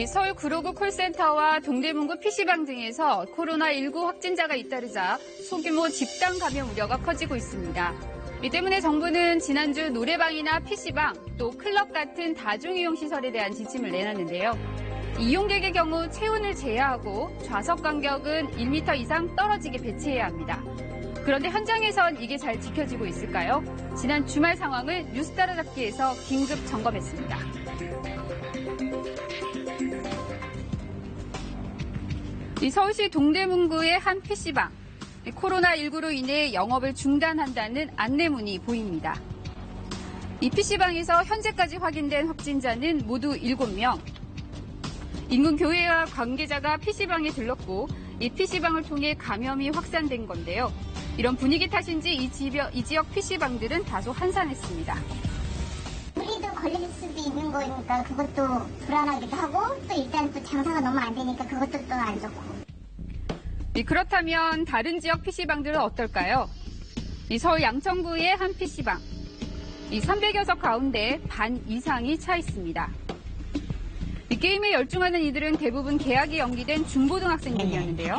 서울 구로구 콜센터와 동대문구 PC방 등에서 코로나19 확진자가 잇따르자 소규모 집단 감염 우려가 커지고 있습니다. 이 때문에 정부는 지난주 노래방이나 PC방, 또 클럽 같은 다중이용시설에 대한 지침을 내놨는데요. 이용객의 경우 체온을 제한하고 좌석 간격은 1m 이상 떨어지게 배치해야 합니다. 그런데 현장에선 이게 잘 지켜지고 있을까요? 지난 주말 상황을 뉴스 따라잡기에서 긴급 점검했습니다. 서울시 동대문구의 한 PC방. 코로나19로 인해 영업을 중단한다는 안내문이 보입니다. 이 PC방에서 현재까지 확인된 확진자는 모두 7명. 인근 교회와 관계자가 PC방에 들렀고 이 PC방을 통해 감염이 확산된 건데요. 이런 분위기 탓인지 이 지역 PC방들은 다소 한산했습니다. 우리도 걸릴 수도 있는 거니까 그것도 불안하기도 하고 또 일단 또 장사가 너무 안 되니까 그것도 또 안 좋고. 그렇다면 다른 지역 PC방들은 어떨까요? 서울 양천구의 한 PC방. 300여 석 가운데 반 이상이 차 있습니다. 이 게임에 열중하는 이들은 대부분 개학이 연기된 중고등학생들이었는데요.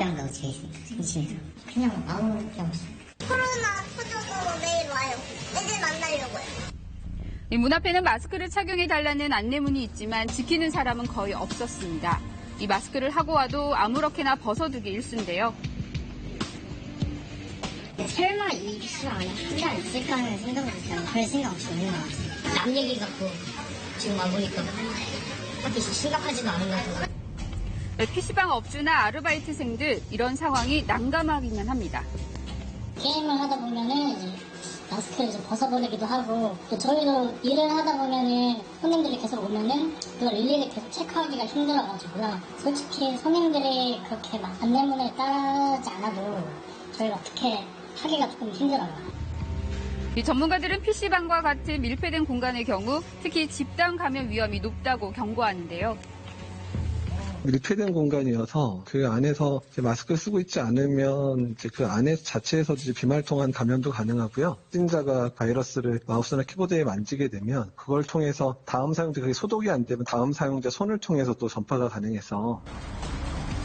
그냥 아무 게 없어요. 코로나 터져도 매일 와요. 애들 만나려고요. 문 앞에는 마스크를 착용해달라는 안내문이 있지만 지키는 사람은 거의 없었습니다. 이 마스크를 하고 와도 아무렇게나 벗어두기 일쑤인데요. 설마 이 PC방 안에 혼자 있을까 하는 생각은 별 생각 없이 있는 것 같아요. 남 얘기 같고 지금 와보니까 딱히 심각하지도 않은 것 같아요. PC방 업주나 아르바이트생들 이런 상황이 난감하기는 합니다. 게임을 하다 보면은 이제 마스크를 좀 벗어버리기도 하고 또 저희도 일을 하다 보면은 손님들이 계속 오면은 그걸 일일이 계속 체크하기가 힘들어가지고요. 솔직히 손님들이 그렇게 막 안내문을 따르지 않아도 저희가 어떻게 하기가 조금 힘들어요. 이 전문가들은 PC방과 같은 밀폐된 공간의 경우 특히 집단 감염 위험이 높다고 경고하는데요. 밀폐된 공간이어서 그 안에서 마스크를 쓰고 있지 않으면 그 안에 자체에서도 비말통한 감염도 가능하고요. 확진자가 바이러스를 마우스나 키보드에 만지게 되면 그걸 통해서 다음 사용자, 그게 소독이 안 되면 다음 사용자 손을 통해서 또 전파가 가능해서.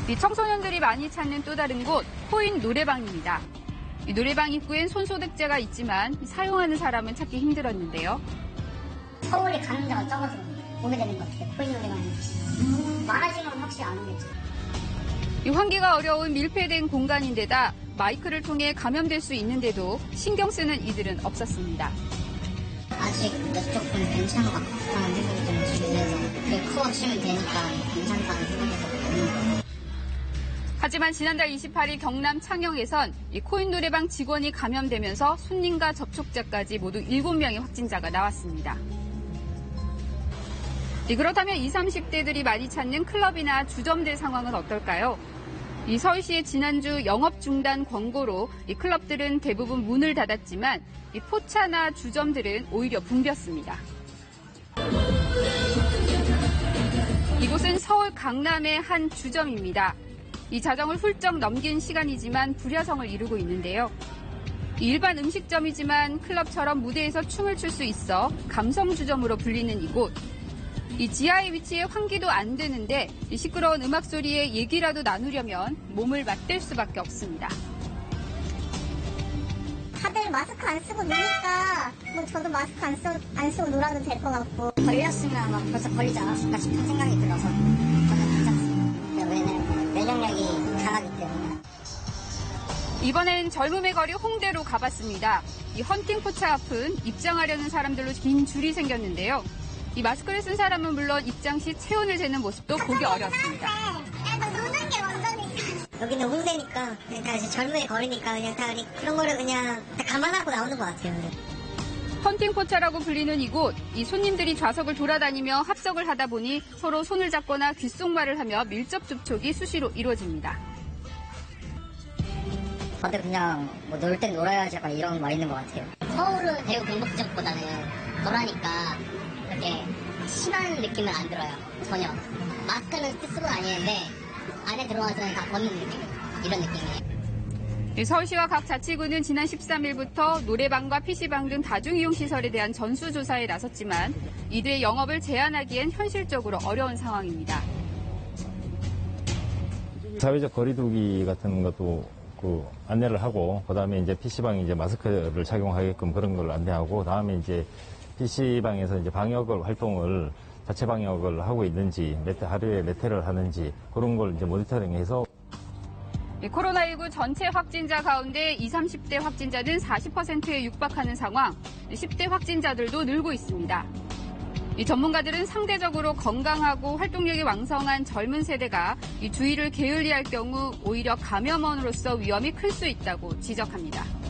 이 청소년들이 많이 찾는 또 다른 곳, 코인 노래방입니다. 이 노래방 입구엔 손소독제가 있지만 사용하는 사람은 찾기 힘들었는데요. 서울에 감염자가 적어서 오게 되는 것 같아요. 코인 노래방에. 많아지면 확실히 안 오겠죠. 이 환기가 어려운 밀폐된 공간인데다 마이크를 통해 감염될 수 있는데도 신경 쓰는 이들은 없었습니다. 아직 몇 조금 괜찮은 것 같다는 생각이 좀 들면서 커버 치면 되니까 괜찮다는 생각이. 하지만 지난달 28일 경남 창녕에선 이 코인 노래방 직원이 감염되면서 손님과 접촉자까지 모두 7명의 확진자가 나왔습니다. 그렇다면 20, 30대들이 많이 찾는 클럽이나 주점들 상황은 어떨까요? 이 서울시의 지난주 영업 중단 권고로 이 클럽들은 대부분 문을 닫았지만 이 포차나 주점들은 오히려 붐볐습니다. 이곳은 서울 강남의 한 주점입니다. 이 자정을 훌쩍 넘긴 시간이지만 불야성을 이루고 있는데요. 일반 음식점이지만 클럽처럼 무대에서 춤을 출 수 있어 감성 주점으로 불리는 이곳. 이 지하에 위치해 환기도 안 되는데 이 시끄러운 음악 소리에 얘기라도 나누려면 몸을 맞댈 수밖에 없습니다. 다들 마스크 안 쓰고 노니까 뭐 저도 마스크 안 쓰고 놀아도 될 것 같고 걸렸으면 아마 벌써 걸리지 않았을까 싶은 생각이 들어서 저는 괜찮습니다. 왜냐면 면역력이 강하기 때문에. 이번엔 젊음의 거리 홍대로 가봤습니다. 이 헌팅 포차 앞은 입장하려는 사람들로 긴 줄이 생겼는데요. 이 마스크를 쓴 사람은 물론 입장 시 체온을 재는 모습도 보기 어렵습니다. 노는 게 완전히. 여기는 홍대니까 그러니까 이제 젊음의 거리니까 그냥 다 그런 거를 그냥 다 감안하고 나오는 것 같아요. 헌팅 포차라고 불리는 이곳, 이 손님들이 좌석을 돌아다니며 합석을 하다 보니 서로 손을 잡거나 귓속말을 하며 밀접 접촉이 수시로 이루어집니다. 다들 그냥 뭐 놀 땐 놀아야지 약간 이런 말이 있는 것 같아요. 서울은 대구 경북 지역보다는 덜하니까 그렇게 심한 느낌은 안 들어요. 전혀. 마스크는 쓰고 다니는데 안에 들어와서는 다 벗는 느낌. 이런 느낌이에요. 서울시와 각 자치구는 지난 13일부터 노래방과 PC방 등 다중이용시설에 대한 전수조사에 나섰지만 이들의 영업을 제한하기엔 현실적으로 어려운 상황입니다. 사회적 거리두기 같은 것도 안내를 하고, 그다음에 이제 PC방에 이제 마스크를 착용하게끔 그런 걸 안내하고, 다음에 이제 PC방에서 이제 활동을 자체 방역을 하고 있는지, 하루에 몇 회를 하는지, 그런 걸 이제 모니터링해서. 코로나19 전체 확진자 가운데 20, 30대 확진자는 40%에 육박하는 상황, 10대 확진자들도 늘고 있습니다. 이 전문가들은 상대적으로 건강하고 활동력이 왕성한 젊은 세대가 이 주의를 게을리할 경우 오히려 감염원으로서 위험이 클 수 있다고 지적합니다.